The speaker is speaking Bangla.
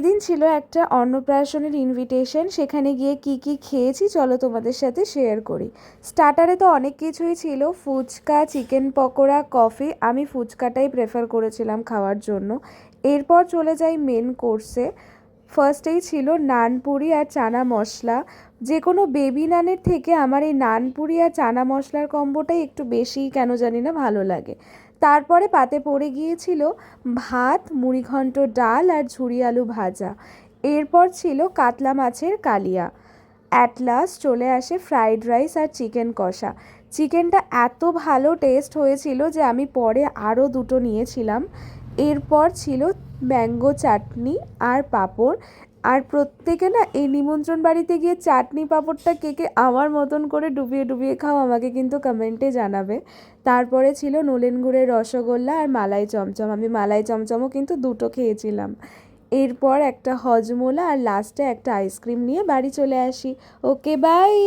সেদিন ছিল একটা অন্নপ্রাশনের ইনভিটেশন, সেখানে গিয়ে কি কি খেয়েছি চলো তোমাদের সাথে শেয়ার করি। স্টার্টারে তো অনেক কিছুই ছিল, ফুচকা, চিকেন পকোড়া, কফি। আমি ফুচকাটাই প্রেফার করেছিলাম খাওয়ার জন্য। এরপর চলে যাই মেন কোর্সে। ফার্স্টেই ছিল নানপুরি আর চানা মশলা। যে কোনো বেবি নানের থেকে আমার এই নানপুরি আর চানা মশলার কম্বোটাই একটু বেশি কেন জানি না ভালো লাগে। তারপরে পাতে পড়ে গিয়েছিল ভাত, মুড়িঘণ্ট, ডাল আর ঝুরি আলু ভাজা। এরপর ছিল কাতলা মাছের কালিয়া। অ্যাট লাস্ট চলে আসে ফ্রাইড রাইস আর চিকেন কষা। চিকেনটা এত ভালো টেস্ট হয়েছিল যে আমি পরে আরও দুটো নিয়েছিলাম। এরপর ছিল ম্যাঙ্গো চাটনি আর পাঁপড়। আর প্রত্যেকে না এই নিমন্ত্রণ বাড়িতে গিয়ে চাটনি পাঁপড়টা কে কে আমার মতন করে ডুবিয়ে ডুবিয়ে খাও আমাকে কিন্তু কমেন্টে জানাবে। তারপরে ছিল নলেন গুড়ের রসগোল্লা আর মালাই চমচম। আমি মালাই চমচমও কিন্তু দুটো খেয়েছিলাম। এরপর একটা হজমোলা আর লাস্টে একটা আইসক্রিম নিয়ে বাড়ি চলে আসি। ওকে, বাই।